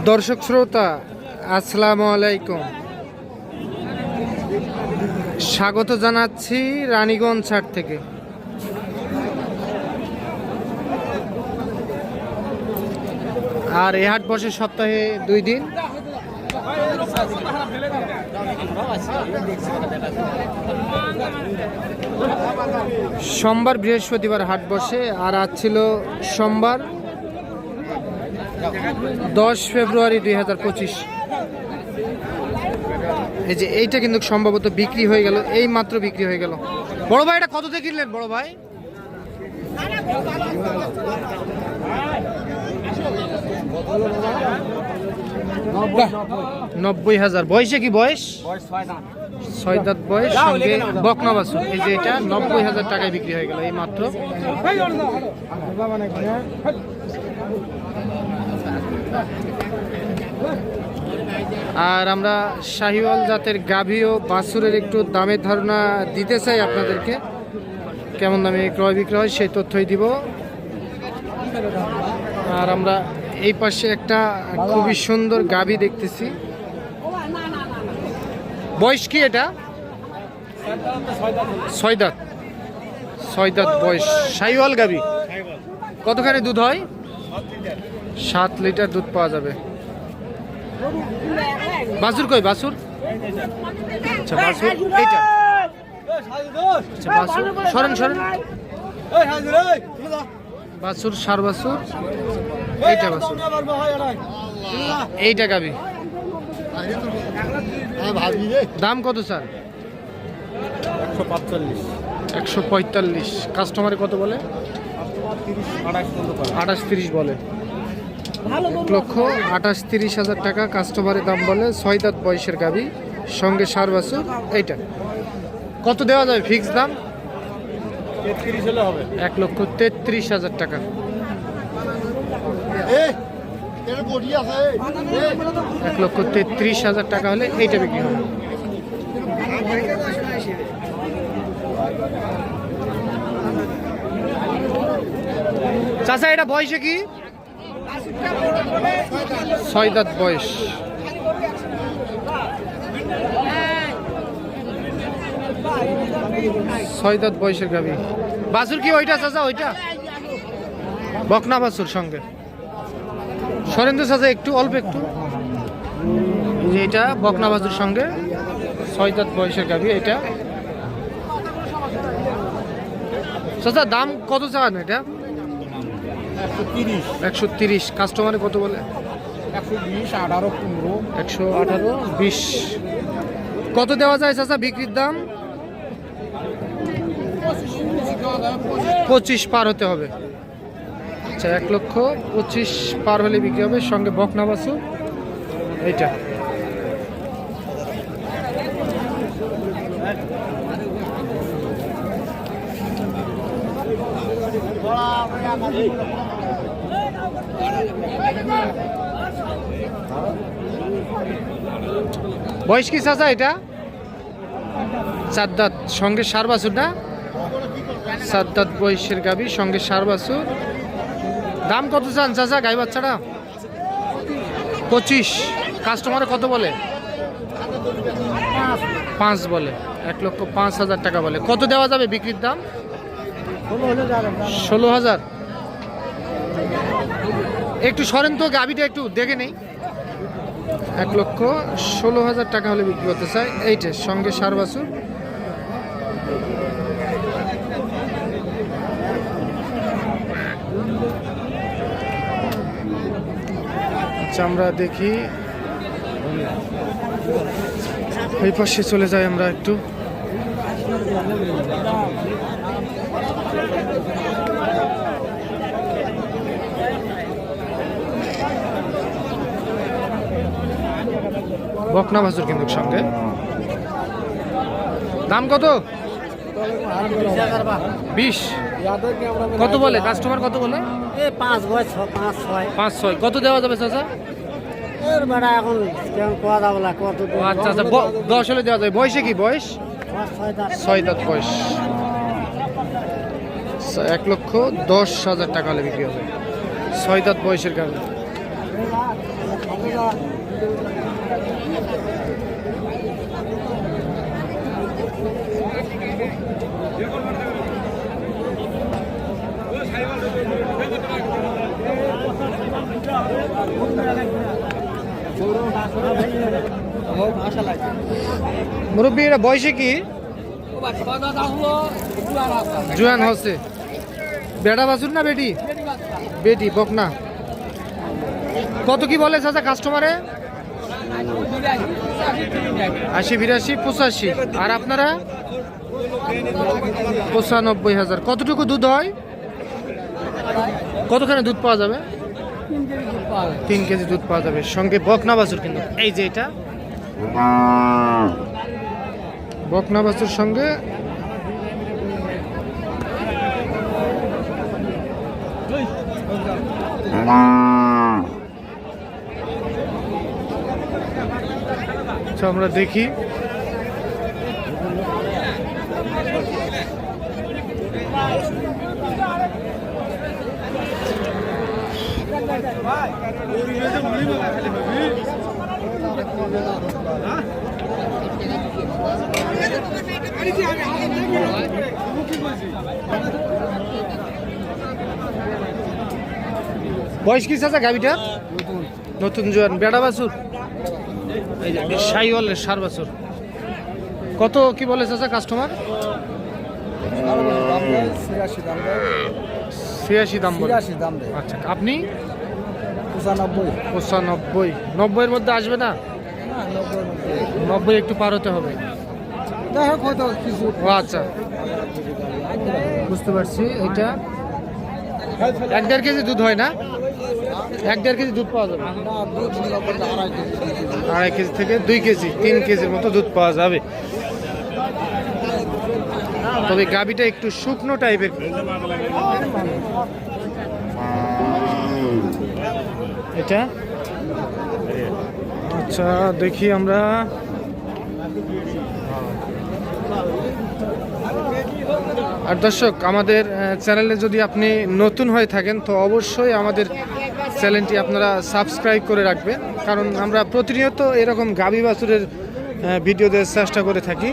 দর্শক শ্রোতা আসসালামু আলাইকুম, স্বাগত জানাচ্ছি রানীগঞ্জ হাট থেকে। আর এই হাট বসে সপ্তাহে 2 দিন। সোমবার বৃহস্পতিবার হাট বসে, আর আজ ছিল সোমবার 10 ফেব্রুয়ারি 2025। এই যে এইটা কিন্তু সম্ভবত বিক্রি হয়ে গেল, এই মাত্র বিক্রি হয়ে গেল। বড় ভাই এটা কত থেকে কিনলেন বড় ভাই? 90,000। বয়সে কি বয়স? 6 দাঁত বয়স, সঙ্গে বকনা বাছুর। এই যে এটা 90,000 টাকায় বিক্রি হয়ে গেল এই মাত্র। আর আমরা শাহিওয়াল জাতের গাভী ও বাছুরের একটু দামের ধারণা দিতে চাই আপনাদেরকে। কেমন দামে ক্রয় বিক্রয় হয় সেই তথ্যই দিব। আর আমরা এই পাশে একটা খুবই সুন্দর গাভী দেখতেছি। বয়স কি এটা? 6 দাঁত। 6 দাঁত বয়স, শাহিওয়াল গাভী। কতখানি দুধ হয়? 7 লিটার দুধ পাওয়া যাবে। বাছুর কই? বাছুর? আচ্ছা বাছুর এইটা। আচ্ছা বাছুর সরেন সরেন। বাছুর সার বাছুর, এইটা বাছুর, এইটা গাবি। দাম কত স্যার? 145। কাস্টমারে কত বলে? 28-30 বলে। 1,28,30,000 টাকা কাস্টমারের দাম বলে। 6 দাঁত বয়সের গাভী, সঙ্গে সার বাছুর। এইটা কত দেওয়া যাবে ফিক্স দাম? 1,33,000 টাকা। 1,33,000 টাকা হলে এইটা বিক্রি হবে। চাচা এটা বয়সে কি? 6 দাঁত বয়স। ছয় দাঁত বয়সের গাভী। বাছুর কি ওইটা চাচা? ওইটা বকনা বাছুর সঙ্গে। সরেন্দ্র চাচা একটু অল্প একটু। এটা বকনা বাছুর সঙ্গে 6 দাঁত বয়সের গাভী। এটা চাচা দাম কত চান এটা? 130। কাস্টমারে কত বলে? 118-20। কত দেওয়া যায় চাচা বিক্রির দাম? 25 পার হতে হবে। আচ্ছা 1,25,000 পার হলে বিক্রি হবে, সঙ্গে বকনা বাছুর। এইটা বয়স কি চাচা? এটা 4 দাঁত, সঙ্গে সার বাছুর না? 7 দাঁত বয়সের গাভী, সঙ্গে সার বাছুর। দাম কত চান চাচা গাই বাচ্চাটা? 25। কাস্টমারে কত বলে? 5 বলে। 1,05,000 টাকা বলে। কত দেওয়া যাবে বিক্রির দাম? 16,000। একটু সরেন তো, গাভীটা একটু দেখে নেই। 1,16,000 টাকা হলে বিক্রি করতে চাই। এইটা সঙ্গে সার বাছুর। আচ্ছা আমরা দেখি ওই পাশে চলে যাই আমরা একটু। বকনা বাছুর কিন্তু সঙ্গে। দাম কত? 20। কত বলে কাস্টমার? কত বলে? 5-6। কত দেওয়া যাবে চাচা? আচ্ছা আচ্ছা 10 হলে দেওয়া যাবে। বয়সে কি? বয়স 6 দাঁত বয়স। 1,10,000 টাকা হলে বিক্রি হবে। 6 দাঁত বয়সের গাভী। মুরব্বী এটা বয়সে কি জুয়ান হচ্ছে বেড়া বাছুর না বেটি বেটি বকনা কত কি বলে চাচা কাস্টমারে ৮০ ৮২ ৮৫ আর আপনারা ৯৫,০০০ কতটুকু দুধ হয় কতখানি দুধ পাওয়া যাবে 3 কেজি দুধ পাওয়া যাবে সঙ্গে বকনা বাছুর কিন্তু এই যে এটা বকনা বাছুর সঙ্গে আমরা দেখি বয়স কি চাচা গাবিটা নতুন জোয়ান বেড়া বাছুর এই যে শাইওয়ালের 4 বছর কত কি বলে চাচা কাস্টমার ৮৬ দাম বলে আচ্ছা আপনি ৯৫ ৯০-এর মধ্যে আসবে না ৯০ একটু পার হতে হবে ও আচ্ছা বুঝতে পারছি এটা ১-১.৫ কেজি দুধ হয় না ১-১.৫ কেজি দুধ পাওয়া যাবে ২.৫ কেজি থেকে ২ কেজি ৩ কেজির মতো দুধ পাওয়া যাবে তবে গাবিটা একটু শুকনো টাইপের এটা আচ্ছা দেখি আমরা আর দর্শক আমাদের চ্যানেলে যদি আপনি নতুন হয়ে থাকেন তো অবশ্যই আমাদের চ্যানেলটি আপনারা সাবস্ক্রাইব করে রাখবেন কারণ আমরা প্রতিনিয়ত এরকম গাভী বাছুরের ভিডিও দেওয়ার চেষ্টা করে থাকি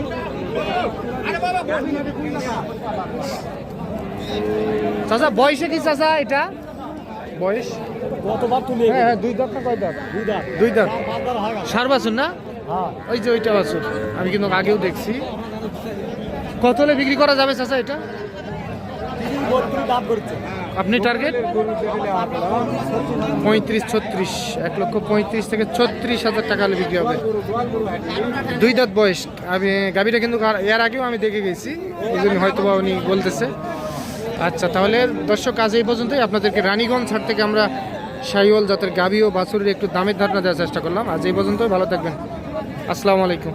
চাচা বয়সে কি চাচা এটা বয়স হ্যাঁ 2 দাঁত না কয় দাঁত 2 দাঁত 4 বাছুর না ওই যে ওইটা বাছুর আমি কিন্তু আগেও দেখছি কত হলে বিক্রি করা যাবে চাচা এটা আপনি টার্গেট ৩৫-৩৬ ১,৩৫,০০০ থেকে ৩৬,০০০ টাকা হলে বিক্রি হবে 2 দাঁত বয়স আমি গাভীটা কিন্তু এর আগেও আমি দেখে গেছি এই জন্য হয়তো বা উনি বলতেছে আচ্ছা তাহলে দর্শক আজ এই পর্যন্তই আপনাদেরকে রানীগঞ্জ হাট থেকে আমরা শাহিওয়াল জাতের গাভী ও বাছুরের একটু দামের ধারণা দেওয়ার চেষ্টা করলাম আজ এই পর্যন্তই ভালো থাকবেন আসসালামু আলাইকুম